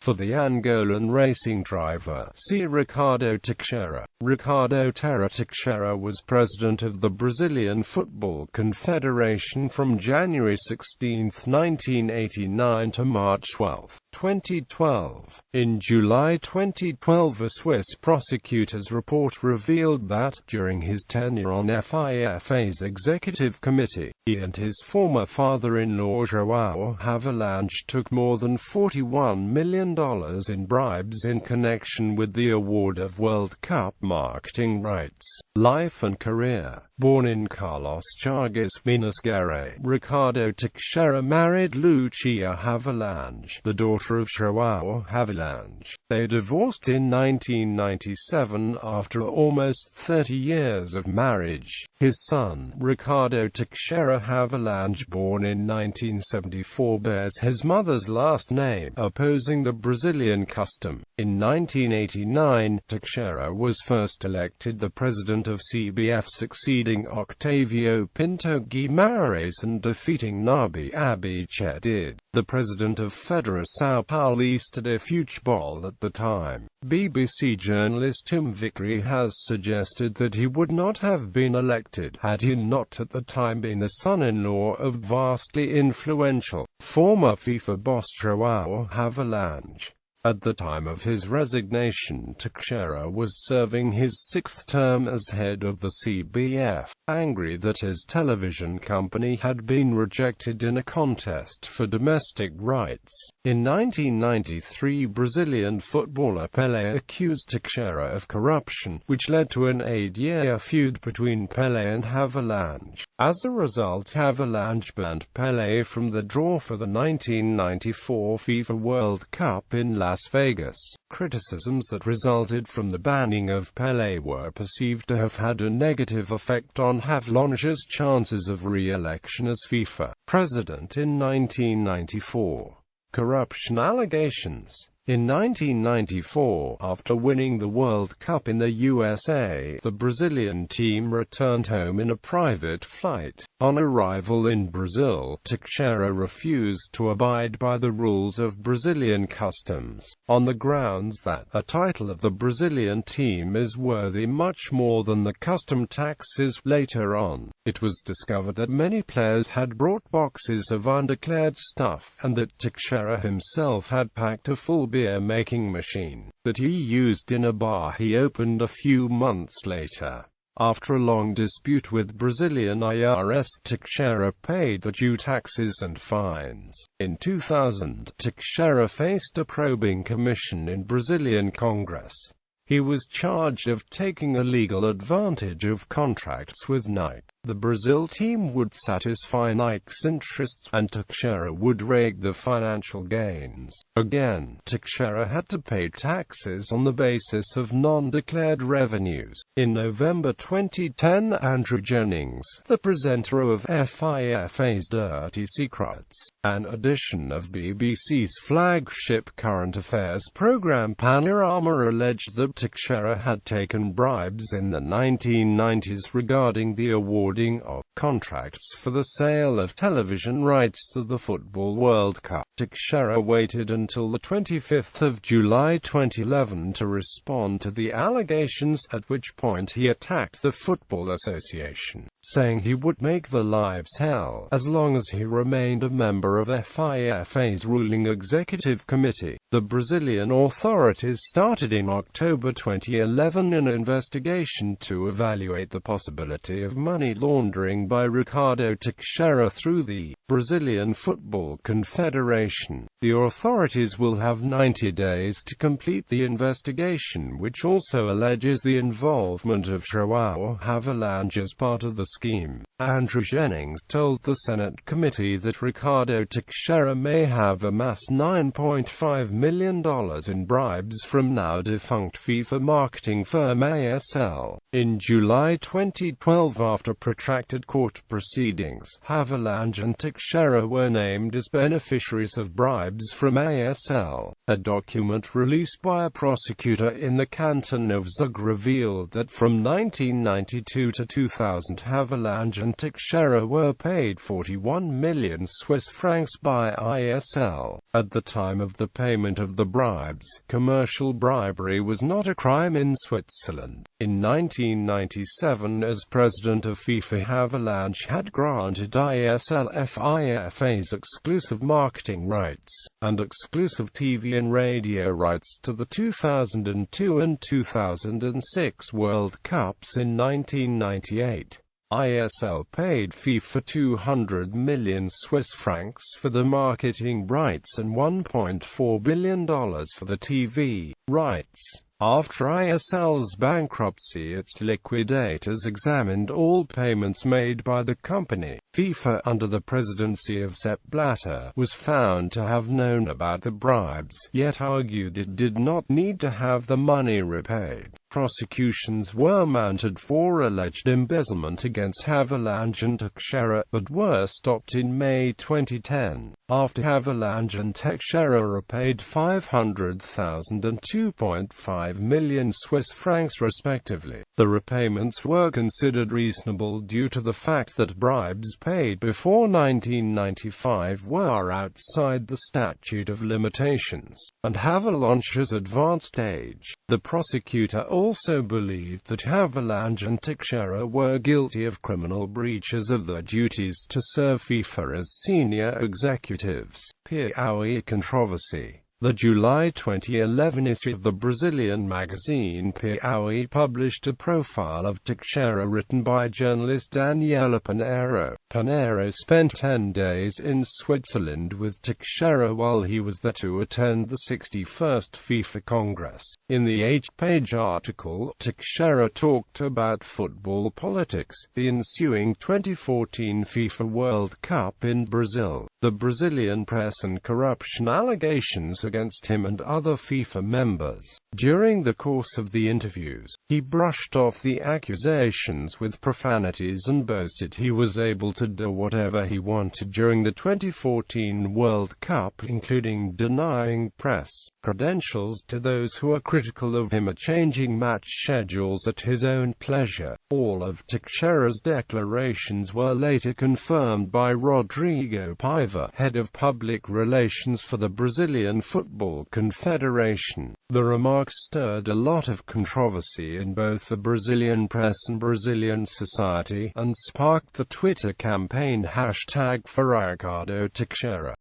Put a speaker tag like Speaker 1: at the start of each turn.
Speaker 1: for the Angolan racing driver. See Ricardo Teixeira. Ricardo "Terra" Teixeira was president of the Brazilian Football Confederation from January 16, 1989 to March 12, 2012. In July 2012, a Swiss prosecutor's report revealed that, during his tenure on FIFA's executive committee, he and his former father-in-law Joao Havelange took more than $41 million in bribes in connection with the award of World Cup marketing rights. Life and career. Born in Carlos Chagas, Minas Gerais, Ricardo Teixeira married Lucia Havelange, the daughter of Joao Havelange. They divorced in 1997 after almost 30 years of marriage. His son, Ricardo Teixeira Havelange, born in 1974, bears his mother's last name, opposing the Brazilian custom. In 1989, Teixeira was first elected the president of CBF, succeeding Octavio Pinto Guimarães and defeating Nabi Abichedid, the president of Federa São Paulista de Futebol at the time. BBC journalist Tim Vickery has suggested that he would not have been elected had he not at the time been the son-in-law of vastly influential former FIFA boss Joao Havelange. At the time of his resignation, Teixeira was serving his sixth term as head of the CBF, angry that his television company had been rejected in a contest for domestic rights. In 1993, Brazilian footballer Pelé accused Teixeira of corruption, which led to an 8-year feud between Pelé and Havelange. As a result, Havelange banned Pelé from the draw for the 1994 FIFA World Cup in Las Vegas. Criticisms that resulted from the banning of Pelé were perceived to have had a negative effect on Havelange's chances of re-election as FIFA president in 1994. Corruption allegations. In 1994, after winning the World Cup in the USA, the Brazilian team returned home in a private flight. On arrival in Brazil, Teixeira refused to abide by the rules of Brazilian customs, on the grounds that a title of the Brazilian team is worthy much more than the custom taxes. Later on, it was discovered that many players had brought boxes of undeclared stuff, and that Teixeira himself had packed a full beer-making machine that he used in a bar he opened a few months later. After a long dispute with Brazilian IRS, Teixeira paid the due taxes and fines. In 2000, Teixeira faced a probing commission in Brazilian Congress. He was charged of taking illegal advantage of contracts with Nike. The Brazil team would satisfy Nike's interests, and Teixeira would rake the financial gains. Again, Teixeira had to pay taxes on the basis of non-declared revenues. In November 2010, Andrew Jennings, the presenter of FIFA's Dirty Secrets, an edition of BBC's flagship current affairs program Panorama, alleged that Teixeira had taken bribes in the 1990s regarding the awarding of contracts for the sale of television rights to the Football World Cup. Teixeira waited until the 25th of July 2011 to respond to the allegations, at which point he attacked the Football Association, saying he would make their lives hell as long as he remained a member of FIFA's ruling executive committee. The Brazilian authorities started in October 2011 an investigation to evaluate the possibility of money laundering by Ricardo Teixeira through the Brazilian Football Confederation. The authorities will have 90 days to complete the investigation, which also alleges the involvement of Joao Havelange as part of the scheme. Andrew Jennings told the Senate committee that Ricardo Teixeira may have amassed $9.5 million in bribes from now-defunct FIFA marketing firm ASL. In July 2012, after protracted court proceedings, Havelange and Teixeira were named as beneficiaries of bribes from ASL. A document released by a prosecutor in the canton of Zug revealed that from 1992 to 2000, Havelange and Teixeira were paid 41 million Swiss francs by ASL. At the time of the payment of the bribes, commercial bribery was not a crime in Switzerland. In 1997, as president of FIFA, Havelange had granted ISL-FIFA's exclusive marketing rights and exclusive TV and radio rights to the 2002 and 2006 World Cups. In 1998, ISL paid FIFA 200 million Swiss francs for the marketing rights and $1.4 billion for the TV rights. After ISL's bankruptcy, its liquidators examined all payments made by the company. FIFA, under the presidency of Sepp Blatter, was found to have known about the bribes, yet argued it did not need to have the money repaid. Prosecutions were mounted for alleged embezzlement against Havelange and Teixeira, but were stopped in May 2010, after Havelange and Teixeira repaid 500,000 and 2.5 million Swiss francs respectively. The repayments were considered reasonable due to the fact that bribes paid before 1995 were outside the statute of limitations, and Havelange's advanced age. The prosecutor also believed that Havelange and Teixeira were guilty of criminal breaches of their duties to serve FIFA as senior executives. Piauí controversy. The July 2011 issue of the Brazilian magazine Piauí published a profile of Teixeira written by journalist Daniela Pinheiro. Pinheiro spent 10 days in Switzerland with Teixeira while he was there to attend the 61st FIFA Congress. In the 8-page article, Teixeira talked about football politics, the ensuing 2014 FIFA World Cup in Brazil, the Brazilian press and corruption allegations against him and other FIFA members. During the course of the interviews, he brushed off the accusations with profanities and boasted he was able to do whatever he wanted during the 2014 World Cup, including denying press credentials to those who are critical of him or changing match schedules at his own pleasure. All of Teixeira's declarations were later confirmed by Rodrigo Paiva, head of public relations for the Brazilian Football Confederation. The remarks stirred a lot of controversy in both the Brazilian press and Brazilian society, and sparked the Twitter campaign #ForRicardo Teixeira.